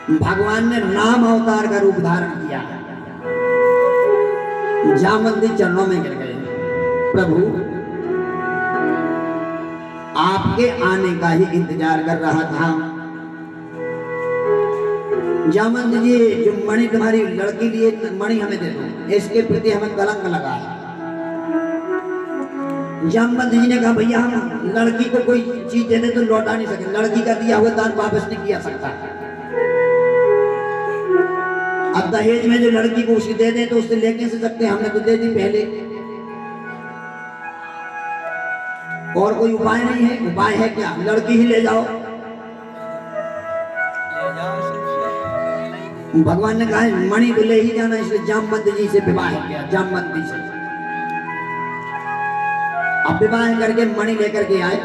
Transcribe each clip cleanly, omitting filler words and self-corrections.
भगवान ने राम अवतार का रूप धारण किया। जामवंती चरणों में गिर गए, प्रभु आपके आने का ही इंतजार कर रहा था। जामवंती जी, जो मणि तुम्हारी लड़की लिए, मणि हमें दे दो, इसके प्रति हमें कलंक लगा है। जामवंती जी ने कहा, भैया हम लड़की को कोई चीज दे दे तो लौटा नहीं सके, लड़की का दिया हुआ दान वापस नहीं किया सकता। अब दहेज में जो लड़की को उसकी दे दे तो उससे ले कैसे सकते, हमने तो दे दी पहले। और कोई उपाय नहीं है? उपाय है क्या? लड़की ही ले जाओ। भगवान ने कहा मणि को ले ही जाना, इसलिए जामवंती जी से विवाह किया। जामवंती से अब विवाह करके मणि लेकर के आए।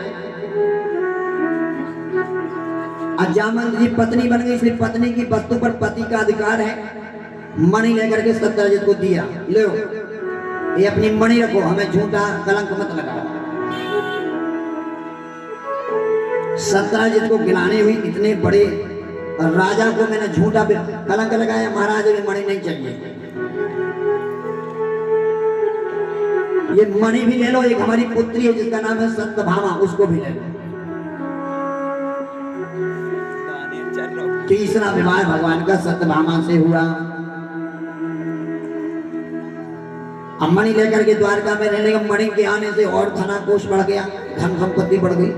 आज जामवंती जी पत्नी बन गई, इसलिए पत्नी की वस्तु पर पति का अधिकार है। मणि लेकर के सत्यजित को दिया, लो ये अपनी मणि रखो, हमें झूठा कलंक मत लगाओ। सत्यजित को गिलानी हुई, इतने बड़े राजा को मैंने झूठा कलंक लगाया, महाराज ये मणि नहीं चाहिए। ये मणि भी ले लो, एक हमारी पुत्री है जिसका नाम है सत्यभामा, उसको भी ले लो। तीसरा विवाह भगवान का सत्यभामा से हुआ। अब मणि लेकर के द्वारका में रहने का, मणि के आने से और धनाकोश बढ़ गया, धन संपत्ति बढ़ गई।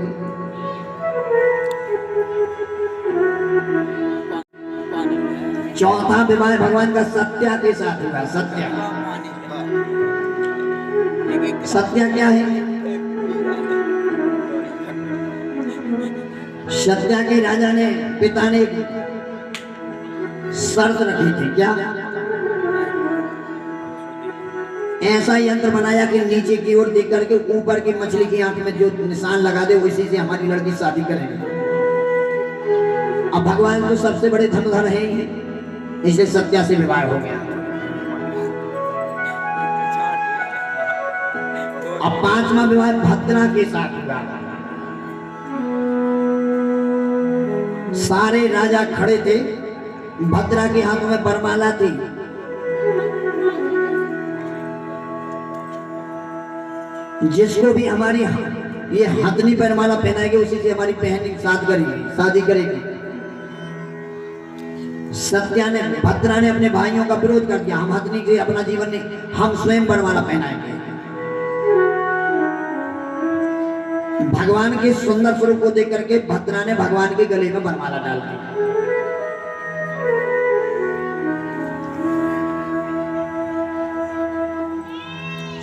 चौथा विवाह भगवान का सत्या के साथ हुआ। सत्या, सत्या क्या है? सत्या के राजा ने, पिता ने शर्त रखी थी, क्या? ऐसा यंत्र बनाया कि नीचे की ओर देख करके ऊपर की मछली की आंख में जो निशान लगा दे, उसी से हमारी लड़की शादी करेंगे। अब भगवान तो सबसे बड़े धनुधर हैं, इसलिए सत्या से विवाह हो गया। अब पांचवा विवाह भद्रा के साथ हुआ। सारे राजा खड़े थे, भद्रा के हाथ में वरमाला थी। जिसको भी हमारी ये हथनी वरमाला पहनाएगी, उसी से हमारी बहन शादी करेगी। सत्या ने, भद्रा ने अपने भाइयों का विरोध कर दिया, हम हथनी से अपना जीवन नहीं, हम स्वयं वरमाला पहनाएंगे। भगवान के सुंदर स्वरूप को देख करके भद्रा ने भगवान के गले में वरमाला डाल दी।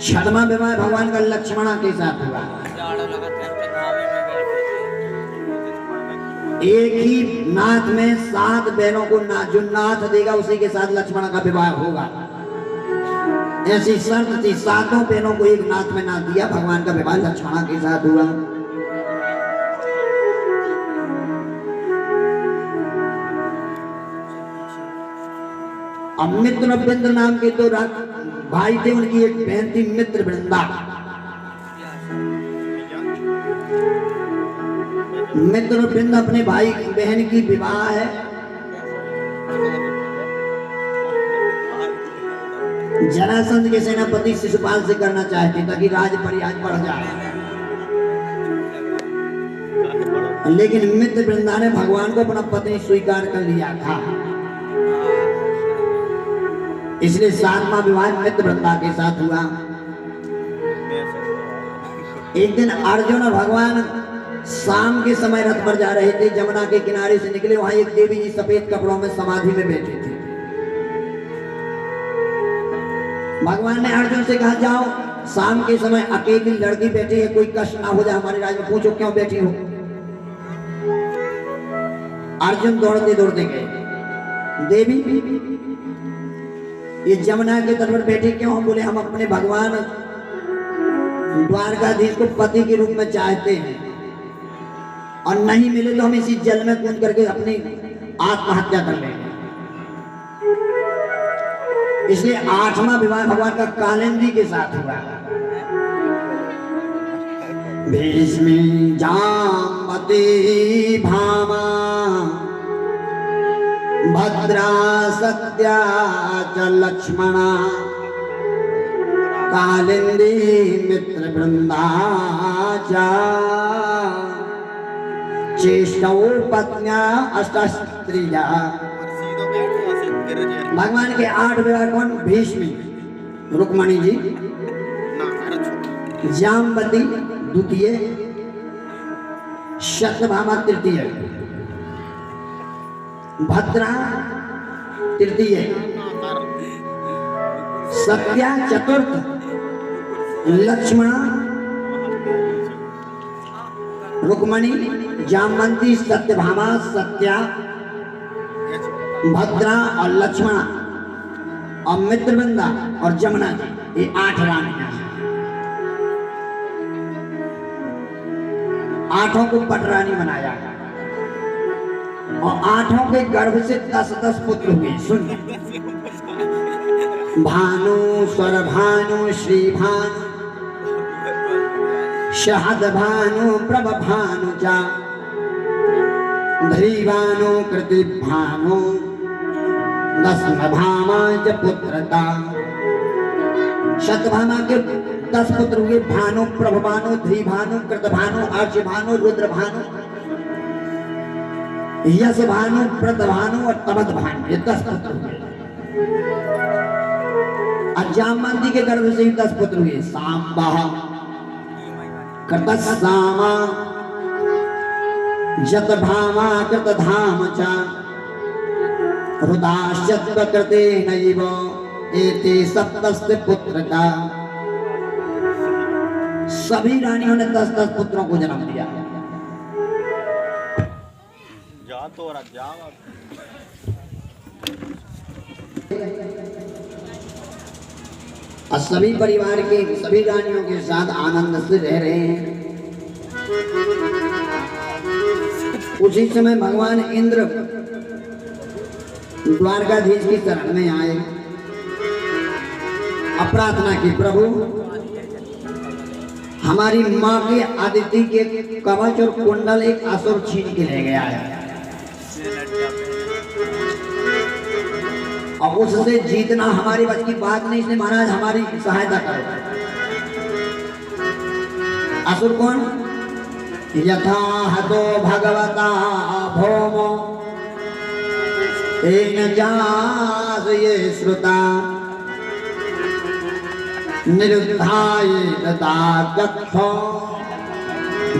छठवां विवाह भगवान का लक्ष्मणा के साथ हुआ। एक ही नाथ में 7 बहनों को जो नाथ देगा उसी के साथ लक्ष्मणा का विवाह होगा। ऐसी शर्त थी, 7 बहनों को एक नाथ में नाथ दिया। भगवान का विवाह लक्ष्मणा के साथ हुआ। अब मित्रवृंद नाम के 2 भाई थे, उनकी एक बहन थी मित्रवृंदा। मित्रवृंद अपने भाई बहन की विवाह है, जरासंध के सेनापति शिशुपाल से करना चाहते ताकि राज परियाज बढ़ जाए, लेकिन मित्रवृंदा ने भगवान को अपना पति स्वीकार कर लिया था, इसलिए 7वां विवाह मित्रवृंदा के साथ हुआ। एक दिन अर्जुन और भगवान शाम के समय रथ पर जा रहे थे, जमुना के किनारे से निकले। वहां एक देवी जी सफेद कपड़ों में समाधि में बैठी थी। भगवान ने अर्जुन से कहा, जाओ, शाम के समय अकेली लड़की बैठी है, कोई कष्ट ना हो जाए हमारे राज में, पूछो क्यों बैठी हो। अर्जुन दौड़ते दौड़ते गए, देवी ये जमुना के तट पर बैठे क्यों? हम बोले, हम अपने भगवान द्वारकाधीश को पति के रूप में चाहते हैं, और नहीं मिले तो हम इसी जल में कूद करके अपनी आत्महत्या कर लेंगे। इसलिए 8वां विवाह भगवान का कालिंदी के साथ हुआ। भीष्मी जामवती भामा भद्रा सत्या च लक्ष्मणा कालिंदी मित्र वृंदा च चेष्टौ पत्न्या अष्टस्त्रिया। भगवान के 8 विवाह कौन? भीष्म, रुक्मणी जी, जामवती द्वितीय, सत्यभामा तृतीय, भद्रा तृतीय, सत्या चतुर्थ, लक्ष्मणा, रुक्मणी, जामवंती, सत्यभामा, सत्या, भद्रा और लक्ष्मणा और मित्रवृंदा और जमुना जी, ये 8 रानियां। 8 को पटरानी बनाया और 8 के गर्भ से 10-10 पुत्र हुए। सुन, भानु, स्वर भानु, श्री भानु, शहद भानु, प्रभ भानु चा, ध्रीवानु, कृति भानु, दस्म भामा च पुत्रता। शतभामा के 10 पुत्र हुए, भानु, प्रभ भानु, ध्री भानु, कृत भानु, अर्च भानु, रुद्र भानु, यश भानु, प्रत भानु और तमत भानु, ये 10 पुत्र हुए। और जामवंती के गर्भ से ही 10 पुत्र हुए, सांबा, कृतसामा, जतभामा, कृतधाम च, रुदाश्चत्व कृते नैव एते सप्तस्य पुत्रका। सभी रानियों ने 10-10 पुत्रों को जन्म दिया। जा तो जा और सभी परिवार के सभी रानियों के साथ आनंद से रह रहे हैं। उसी समय भगवान इंद्र द्वारकाधीश की शरण में आए और प्रार्थना की, प्रभु हमारी माँ के आदिति के कवच और कुंडल एक असुर छीन के ले गया है और उससे जीतना हमारी बस की बात नहीं, इसलिए महाराज हमारी सहायता करो। असुर कौन? यथा हतो भगवता भौमो तेन जासये श्रुता निरुद्धाय तथा कक्षो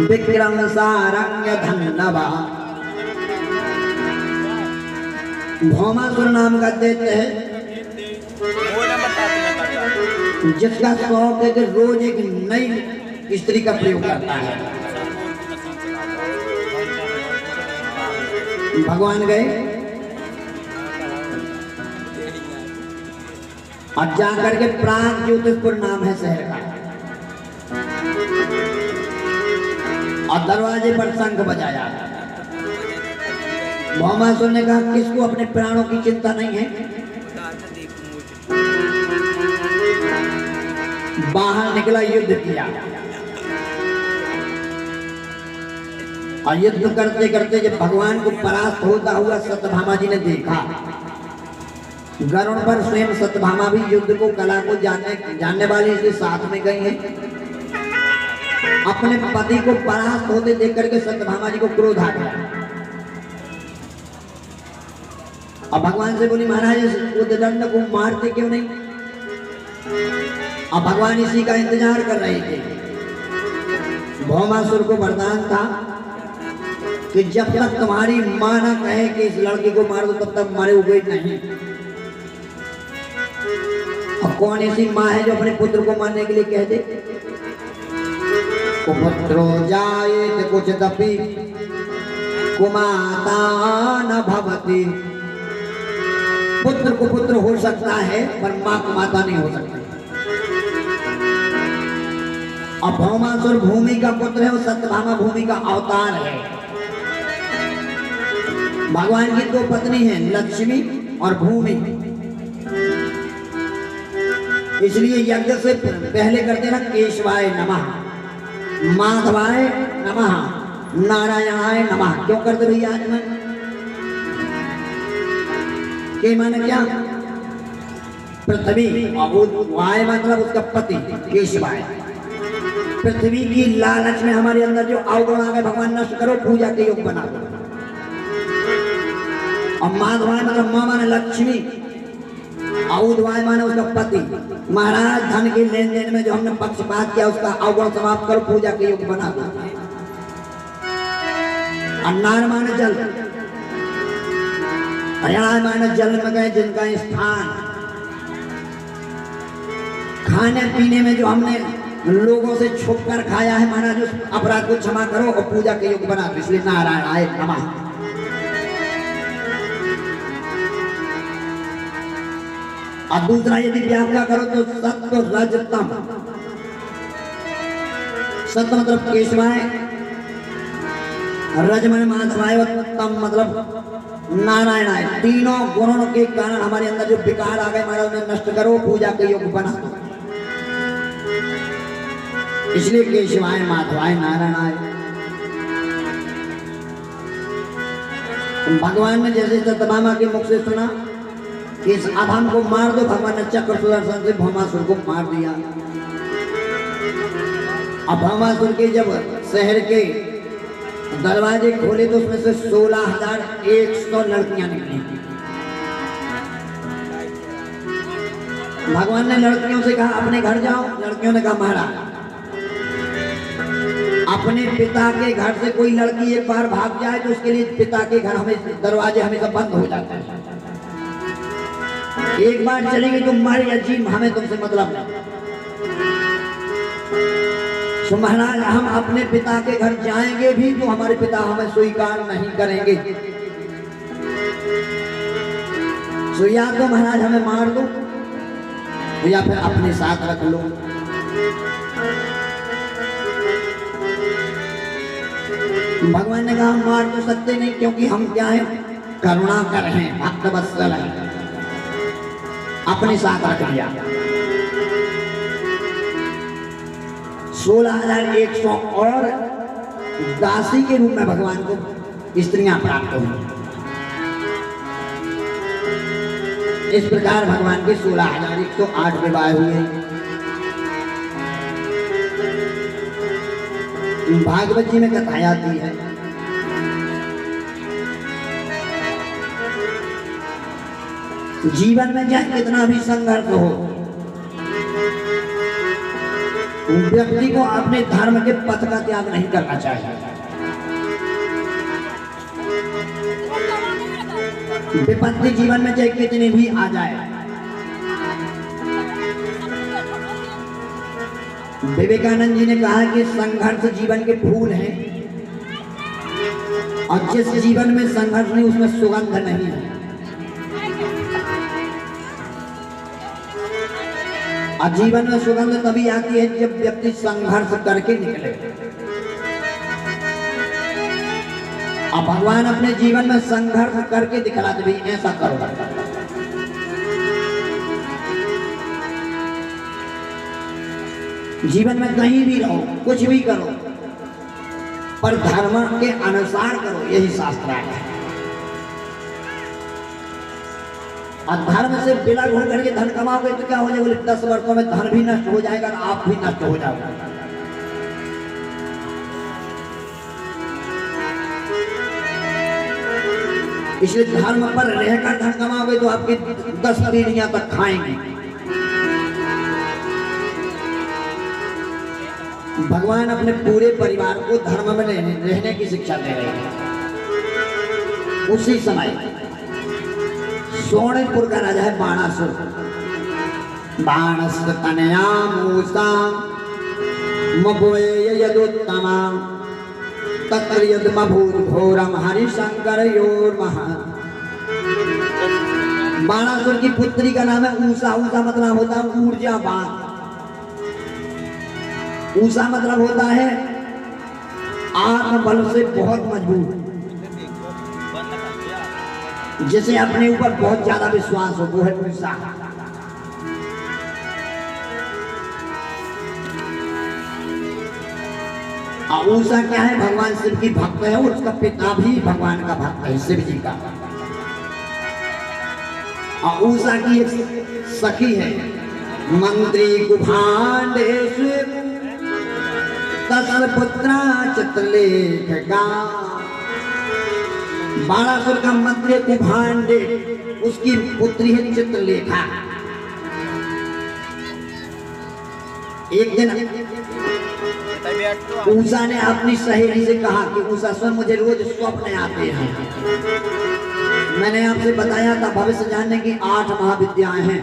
विक्रम सारंग धन्नवा। भौमासुर नाम का दैत्य है जिसका शौक है कि रोज एक नई स्त्री का प्रयोग करता है। भगवान गए और जाकर के प्राग ज्योतिषपुर नाम है शहर का, और दरवाजे पर शंख बजाया। भौमासुर ने कहा किसको अपने प्राणों की चिंता नहीं है? बाहर निकला, युद्ध किया और युद्ध करते करते जब भगवान को परास्त होता हुआ सत्यभामा जी ने देखा, गरुड़ पर स्वयं सत्यभामा भी युद्ध को कला को जानने वाली इसके साथ में गई है। अपने पति को परास्त होते देख करके सत्यभामा जी को क्रोध आ गया और भगवान से बोली, महाराज उद्दंड को मारते क्यों नहीं? अब भगवान इसी का इंतजार कर रहे थे। भौमासुर को वरदान था कि जब तक तुम्हारी मां ना कहे कि इस लड़की को मार दो तब तक मारे हुए नहीं। और कौन ऐसी मां है जो अपने पुत्र को मारने के लिए कह दे? पुत्रो जायेत कुछ तपि कुमाता न भवति। पुत्र को पुत्र हो सकता है पर मां को माता नहीं हो सकती। अब भौमासुर भूमि का पुत्र है और सत्यभामा भूमि का अवतार है। भगवान की 2 पत्नी है, लक्ष्मी और भूमि। इसलिए यज्ञ से पहले करते ना केशवाय नमः, माधवाय नमः, नारायणाय नमः। क्यों करते भैया? आज में के माने क्या? पृथ्वी। और वाय मतलब उसका पति केशवाय। पृथ्वी की लालच में हमारे अंदर जो अवगुण आ गए भगवान नष्ट करो, पूजा के योग बना दो। और माधवाय मतलब माँ माने लक्ष्मी, औधवाय माने उसका पति। महाराज धन के लेन देन में जो हमने पक्षपात किया उसका अवगुण समाप्त करो, पूजा के योग बना दो। अन्नार माने जल, अयाय माने जल में गए जिनका स्थान। खाने पीने में जो हमने लोगों से छुप कर खाया है, महाराज उस अपराध को क्षमा करो और पूजा के योग बना दो। इसलिए नारायणाय नमः। और दूसरा यदि व्याख्या करो तो सत्व रजतम। सत्व मतलब केशवाय, रजमन माधवाय, तम मतलब नारायणाय। तीनों गुणों के कारण हमारे अंदर जो विकार आ गए महाराज उन्हें नष्ट करो, पूजा के योग बना दो। इसलिए केशवाय माधवाय नारायणाय। भगवान ने जैसे सत्यभामा के मुख से सुना कि इस अधम को मार दो, भगवान ने चक्र सुदर्शन से भौमासुर को मार दिया। अब भौमासुर के जब शहर के दरवाजे खोले तो उसमें से 16,100 लड़कियां निकली। भगवान ने लड़कियों से कहा अपने घर जाओ। लड़कियों ने कहा महाराज अपने पिता के घर से कोई लड़की एक बार भाग जाए तो उसके लिए पिता के घर हमें दरवाजे हमेशा बंद हो जाते हैं। एक बार चलेंगे तो मर या जी हमें तुमसे मतलब नहीं। तो महाराज हम अपने पिता के घर जाएंगे भी तो हमारे पिता हमें स्वीकार नहीं करेंगे। तो या तो महाराज हमें मार दो या फिर अपने साथ रख लो। भगवान ने कहा मार तो सकते नहीं क्योंकि हम क्या है करुणा कर रहे हैं, भक्तवत्सल है। अपने साथ रख लिया। 16,100 और दासी के रूप में भगवान को स्त्रियां प्राप्त हुई। इस प्रकार भगवान के 16,108 विवाह हुए। भागवत जी में कथा आती है जीवन में चाहे कितना भी संघर्ष हो, व्यक्ति को अपने धर्म के पथ का त्याग नहीं करना चाहिए। विपत्ति जीवन में चाहे कितनी भी आ जाए। विवेकानंद जी ने कहा कि संघर्ष जीवन के फूल हैं और जिस जीवन में संघर्ष नहीं उसमें सुगंध नहीं है। और जीवन में सुगंध तभी आती है जब व्यक्ति संघर्ष करके निकले। और भगवान अपने जीवन में संघर्ष करके दिखलाते भी ऐसा करो। जीवन में कहीं भी रहो, कुछ भी करो, पर धर्म के अनुसार करो, यही शास्त्र है। और धर्म से विलग होकर के धन कमाओगे तो क्या हो जाएगा? 10 वर्षों में धन भी नष्ट हो जाएगा और आप भी नष्ट हो जाओगे। इसलिए धर्म पर रहकर धन कमाओगे तो आपकी 10 पीढ़ियां तक खाएंगे। भगवान अपने पूरे परिवार को धर्म में रहने की शिक्षा दे रहे हैं। उसी समय सोनेपुर का राजा है बाणासुर। बाणस्य तनया मूसा मभुये यदुत्तमा तत्र यदमभूत घोरम हरिशंकर योर्महा। बाणासुर की पुत्री का नाम है ऊषा। ऊषा मतलब होता है ऊर्जावान। ऊषा मतलब होता है आत्मबल से बहुत मजबूत, जिसे अपने ऊपर बहुत ज्यादा विश्वास हो, वो है ऊषा। ऊषा क्या है? भगवान शिव की भक्त है और उसका पिता भी भगवान का भक्त है, शिव जी का। और उषा की एक सखी है, मंत्री कुभांडेश दस पुत्रा चित्रलेखा। बाणासुर का मंत्री कुभांडे, उसकी पुत्री है चित्रलेखा। एक दिन उषा ने अपनी सहेली से कहा कि उषा सुन, मुझे रोज स्वप्न आते हैं। मैंने आपसे बताया था भविष्य जानने की 8 महाविद्याएं हैं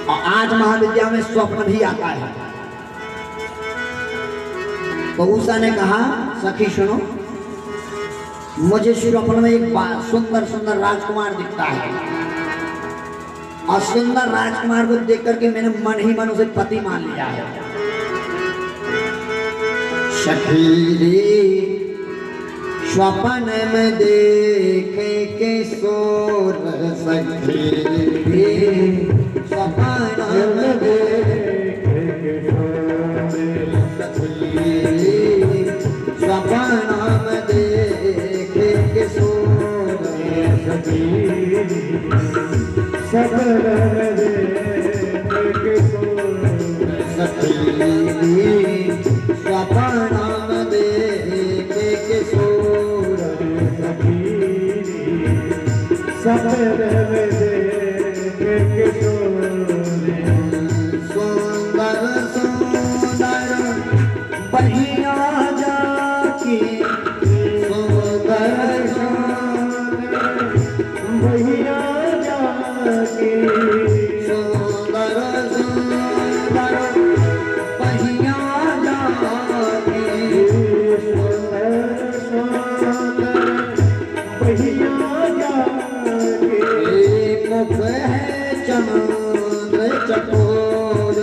और 8 महाविद्या में स्वप्न भी आता है। तो उषा ने कहा सखी सुनो, मुझे स्वप्न में एक सुंदर सुंदर राजकुमार दिखता है और सुंदर राजकुमार को देख करके मैंने मन ही मन उसे पति मान लिया है। सखी रे स्वप्न में देखे के सोर, सखी रे स्वप्न में देखे के सोर, सखी रे स्वप्न में देखे के सोर, सखी स्वप्न में देखे के सोर, सखी रे स्वप्न में देखे के सोर, सखी स्वप्न में देखे के सोर। सुंदर सुंदर बहिया जाके, सुंदर सुंदर बहिया जाके, सुंदर सुंदर बहिया जाके, सुंदर सुंदर बहिया जाके। मुख है चंद्र चकोर,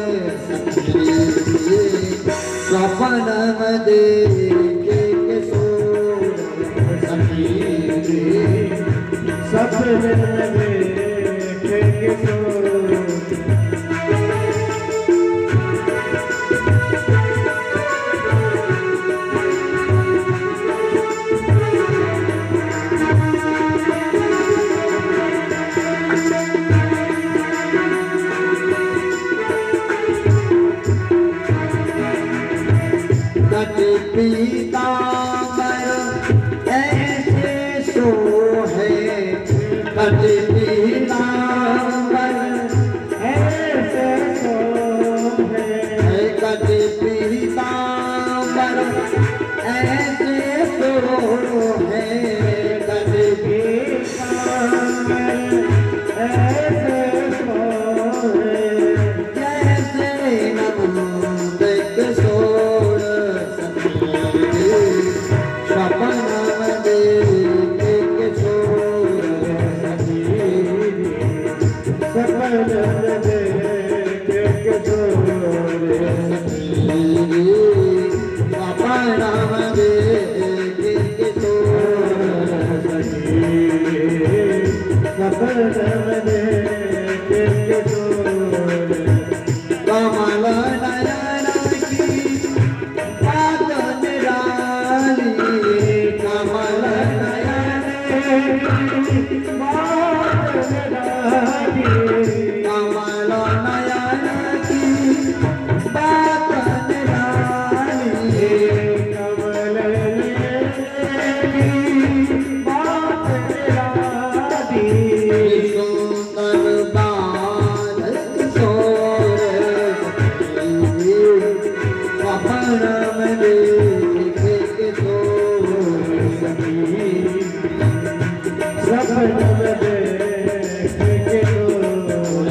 स्वप्न में देखे के सोर, सखी रे स्वप्न में देखे के सोर। पीताम्बर ऐसे सो है, कट पीताम्बर ऐसे सो है, कट पीताम्बर ऐसे सो है, कट पीताम्बर ऐसे सो है, जैसे नंद किशोर, स्वप्न में देखे के सोर, स्वप्न में देखे के सोर, स्वप्न में देखे के सोर, स्वप्न में देखे के सोर। कमल नयन की बात निराली, कमल नयन की बात निराली, कमल नयन की बात निराली, कमल नयन की बात निराली। सुंदर बाल किशोर, स्वप्न में देखे के सोर, स्वप्न में देखे के सोर, स्वप्न में देखे के सोर,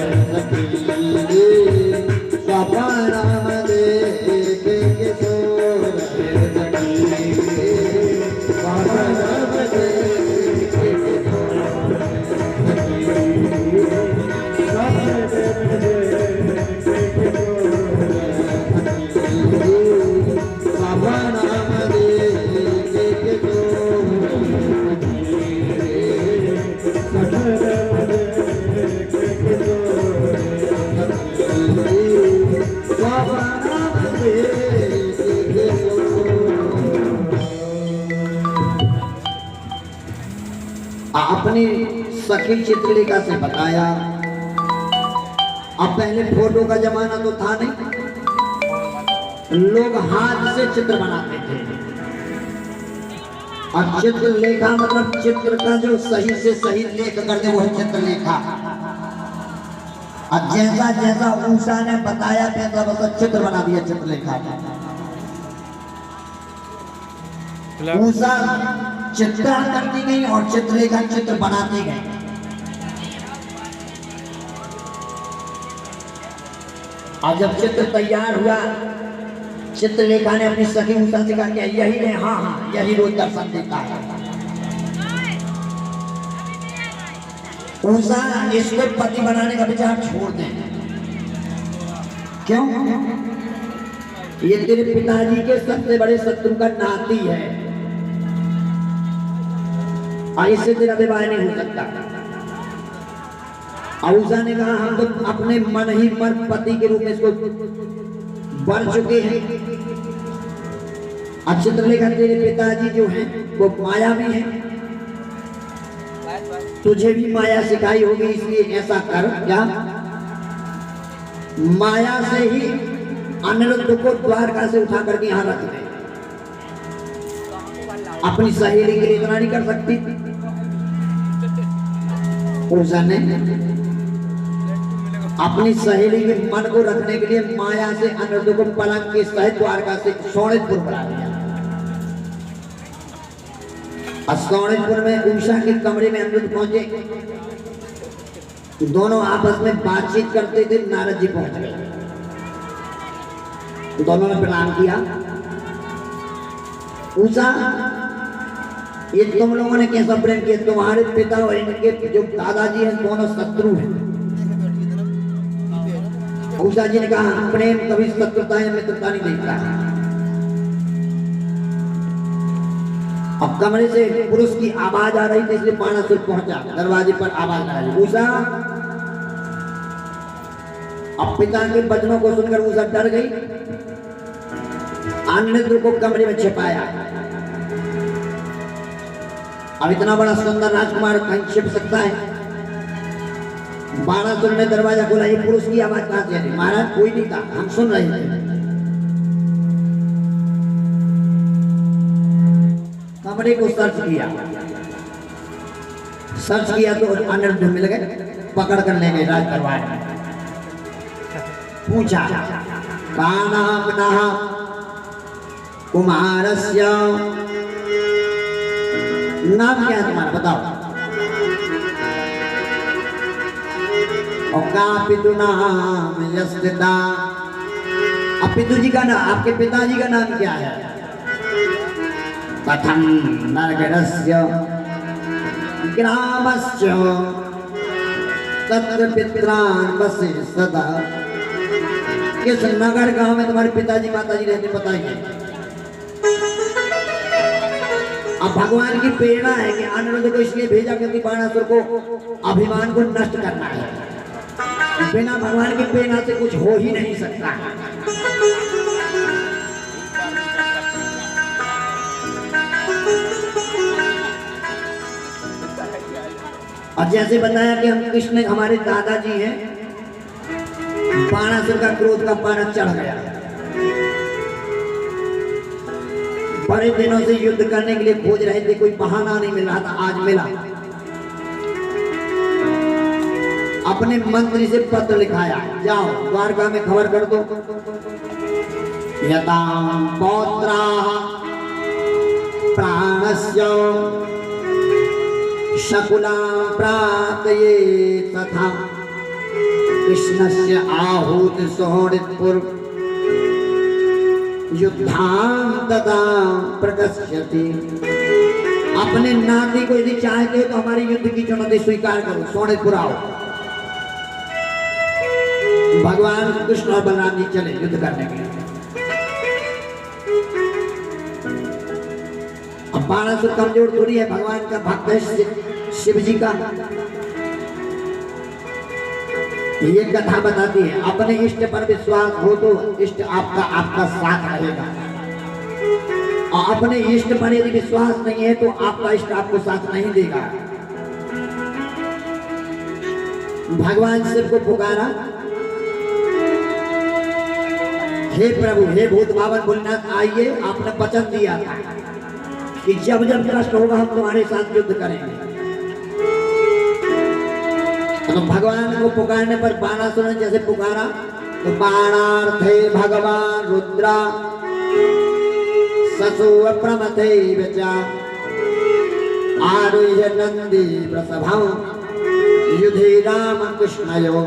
स्वप्न में देखे के अपनी सखी चित्रलेखा से बताया। अब पहले फोटो का जमाना तो था नहीं, लोग हाथ से चित्र बनाते थे। और चित्रलेखा मतलब चित्र का जो सही से सही लेख कर दे वो है चित्रलेखा। और जैसा जैसा उषा ने बताया तैसा वैसा चित्र बना दिया चित्रलेखा। उषा चित्रण करती गई और चित्रलेखा चित्र बनाती गई। और जब चित्र तैयार हुआ, चित्रलेखा ने अपनी सखी उषा से कहा कि यही है, हाँ हाँ यही रोज दर्शन देता है। उषा इसको पति बनाने का विचार छोड़ दें। क्यों? ये तेरे पिताजी के सबसे बड़े शत्रु का नाती है और इससे तेरा विवाह नहीं हो सकता। उषा ने कहा हम तो अपने मन ही मन पति के रूप में इसको बढ़ चुके हैं। चित्रलेखा तेरे पिताजी जो हैं वो माया भी हैं, तुझे भी माया सिखाई होगी, इसलिए ऐसा कर क्या माया से ही अनिरुद्ध को द्वारका से उठा करके यहाँ रख दे। अपनी सहेली के लिए इतना नहीं कर सकती? उषा ने अपनी सहेली के मन को रखने के लिए माया से अनिरुद्ध को पलंग के सहित द्वारका से सोनेतपुर बुला लिया। सोनेतपुर में उषा के कमरे में अनिरुद्ध पहुंचे। दोनों आपस में बातचीत करते थे। नारद जी पहुंच गए, दोनों ने प्रणाम किया। उषा, ये तुम लोगों ने कैसा प्रेम किया? तुम्हारे पिता और इनके जो दादाजी हैं दोनों शत्रु हैं। उषा जी ने कहा प्रेम कभी शत्रुता या मित्रता नहीं देखता है। अब कमरे से पुरुष की आवाज आ रही थी, इसलिए बाणासुर पहुंचा। दरवाजे पर आवाज आ रही। उषा, अब पिता के वचनों को सुनकर उषा डर गई। अनिरुद्ध को कमरे में छिपाया। अब इतना बड़ा सुंदर राजकुमार कहीं छिप सकता है? बाणासुर ने दरवाजा खोला। ये पुरुष की आवाज कहां से आ रही? महाराज कोई नहीं था, हम सुन रहे थे। कमरे को सर्च किया तो अनिरुद्ध मिल गए, पकड़ कर ले गए राज दरबार में। पूछा का नाम नः कुमारस्य, नाम क्या है तुम्हारा बताओ? और का पितु नाम यस्ता, अब पितु जी का नाम, आपके पिताजी का नाम क्या है? कथम नरगरस्य ग्रामस्य तत्र पित्रान् वसे सदा, किस नगर गांव में तुम्हारे पिताजी माताजी रहते बताइए। अब भगवान की प्रेरणा है कि अनिरुद्ध को इसलिए भेजा क्योंकि बाणासुर को अभिमान को नष्ट करना है। बिना भगवान की प्रेरणा से कुछ हो ही नहीं सकता। और जैसे बताया कि हम कृष्ण हमारे दादाजी हैं, बाणासुर का क्रोध का पारा चढ़ गया। बड़े दिनों से युद्ध करने के लिए खोज रहे थे, कोई बहाना नहीं मिल रहा था, आज मिला। अपने मंत्री से पत्र लिखाया, जाओ द्वारका में खबर कर दो। यथा पौत्राः प्राणस्य शकुलां प्रार्थये तथा कृष्णस्य आहूत सोनितपुर युद्धां तथा प्रगस्यति। अपने नाती को यदि चाहते हो तो हमारी युद्ध की चुनौती स्वीकार करो, सोनितपुर आओ। भगवान कृष्ण और बलराम जी चले युद्ध करने के लिए। अब बाणासुर कमजोर थोड़ी है, भगवान का भक्त है शिव जी का। ये कथा बताती है अपने इष्ट पर विश्वास हो तो इष्ट आपका साथ रहेगा, और अपने इष्ट पर यदि विश्वास नहीं है तो आपका इष्ट आपको साथ नहीं देगा। भगवान शिव को पुकारा, हे प्रभु, हे भूत भावन भोलेनाथ, आइए, आपने वचन दिया था कि जब जब कष्ट होगा हम तुम्हारे साथ युद्ध करेंगे। तो भगवान को पुकारने पर बाणासुर ने जैसे पुकारा तो बाणार्थे भगवान रुद्रा ससुव प्रमथे विचा आरुह्य नंदी प्रसभं युधि राम कृष्णयो।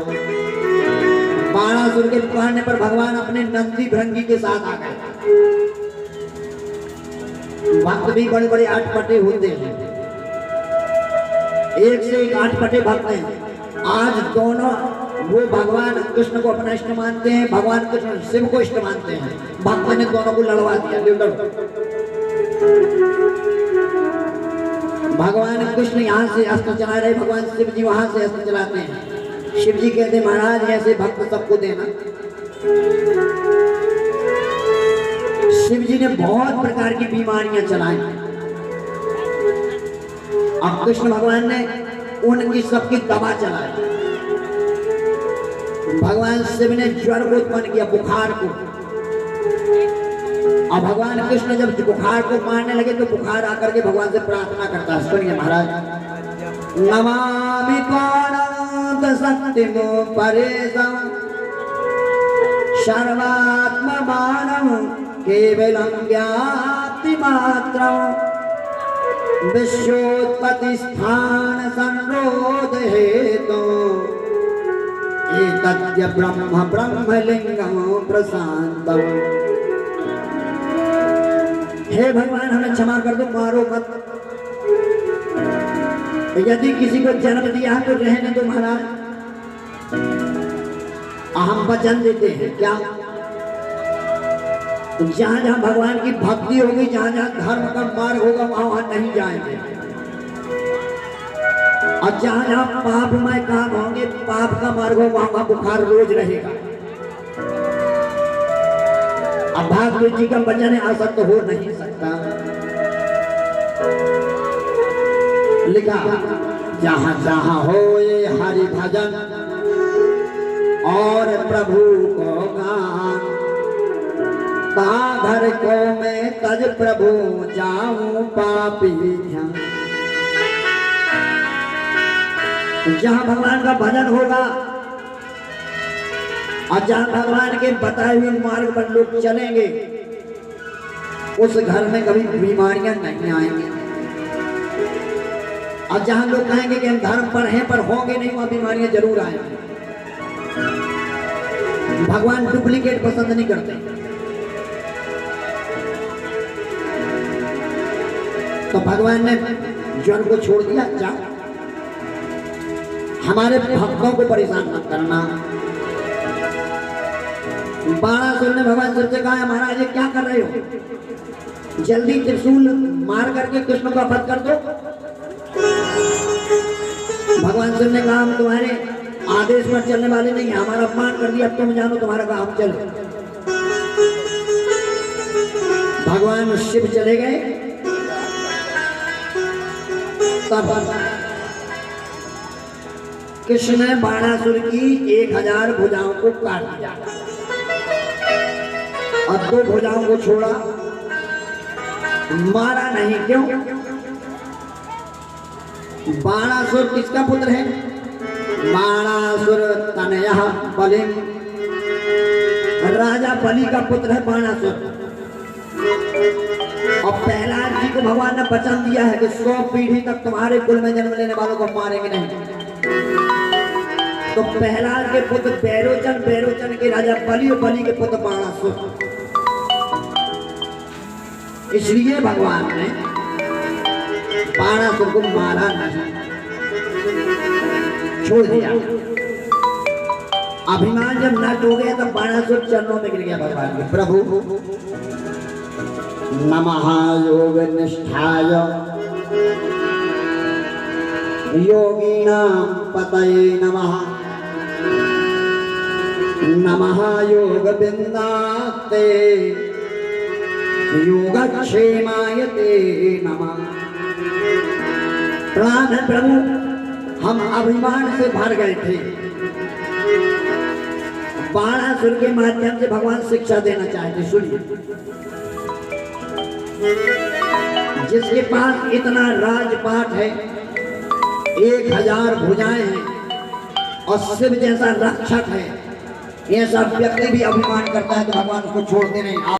बाणासुर के पुकारने पर भगवान अपने नंदी भृंगी के साथ आ गए। भक्त भी बड़े बड़े आठपटे होते हैं, एक से एक आठपटे भक्त हैं। आज दोनों वो भगवान कृष्ण को अपना इष्ट मानते हैं, भगवान कृष्ण शिव को इष्ट मानते हैं। भक्त ने दोनों को लड़वा दिया। भगवान कृष्ण यहाँ से अस्त्र चला रहे, भगवान शिव जी वहां से अस्त्र चलाते हैं। शिव जी कहते महाराज ऐसे भक्त सबको देना। शिव जी ने बहुत प्रकार की बीमारियां चलाई। अब कृष्ण भगवान ने उनकी सबकी दवा चलाई। भगवान शिव ने ज्वर को उत्पन्न किया, बुखार को। और भगवान कृष्ण जब बुखार को मारने लगे तो बुखार आकर के भगवान से प्रार्थना करता है। सुनिए महाराज, नमामि त्वानंत शक्तिमो परेशं सर्वात्ममानं केवलं ज्ञाति मात्रं विश्वोत्पत्ति स्थान संरोध हेतु एतद्य ब्रह्म ब्रह्मलिंगम प्रशांतम। हे भगवान, हमें क्षमा कर दो, मारो मत। यदि किसी को जन्म दिया है तो रहने दो महाराज। हम वचन देते हैं क्या, तो जहां जहां भगवान की भक्ति होगी, जहां जहां धर्म का मार्ग होगा, वहां वहां नहीं जाएंगे। और जहां जहां पापमय काम होंगे, पाप का मार्ग हो, वहां वहां बुखार रोज रहेगा। अब भागवत जी का वचन है, असत्य हो नहीं सकता। लिखा, जहां जहां हो ये हरि भजन और प्रभु को गान, घर को मैं तज प्रभु जाऊं पापी ध्यान। जहां भगवान का भजन होगा और जहां भगवान के बताए हुए मार्ग पर लोग चलेंगे, उस घर में कभी बीमारियां नहीं आएंगी। और जहां लोग कहेंगे कि हम धर्म पर हैं पर होंगे नहीं, वहां बीमारियां जरूर आएंगी। भगवान डुप्लीकेट पसंद नहीं करते। तो भगवान ने ज्वर को छोड़ दिया, जा हमारे भक्तों को परेशान मत करना। बाणासुर ने भगवान शिव से कहा, महाराज ये क्या कर रहे हो, जल्दी त्रिशूल मार करके कृष्ण को वध कर दो। भगवान शिव ने कहा, हम तुम्हारे आदेश पर चलने वाले नहीं, हमारा अपमान कर दिया, अब तुम जानो तुम्हारा काम, चलो। भगवान शिव चले गए। तब कृष्ण ने बाणासुर की 1000 भुजाओं को काट दिया और 2 भुजाओं को छोड़ा, मारा नहीं। क्यों? बाणासुर किसका पुत्र है? बाणासुर तनयः बलि, राजा बलि का पुत्र है बाणासुर। और प्रहलाद जी को भगवान ने वचन दिया है कि 100 पीढ़ी तक तुम्हारे कुल में जन्म लेने वालों को मारेंगे नहीं। तो प्रहलाद के पुत्र बैरोचन, बैरोचन के राजा बलि और बलि के पुत्र बाणासुर। इसलिए भगवान ने बाणासुर को मारा नहीं, छोड़ दिया। अभिमान जब नष्ट हो गया तब बाणासुर चरणों में गिर गया भगवान के। प्रभु नमः योग निष्ठाय योगिनां पतये नमः, नमः योग बिंदाते योगक्षेमाय ते नमः। प्रणाम है प्रभु, हम अभिमान से भर गए थे। बाणासुर के माध्यम से भगवान शिक्षा देना चाहते। सुनिए, जिसके पास इतना राजपाट है, 1000 भुजाएं हैं और शिव जैसा रक्षक है, ऐसा व्यक्ति भी अभिमान करता है तो भगवान उसको छोड़ते नहीं।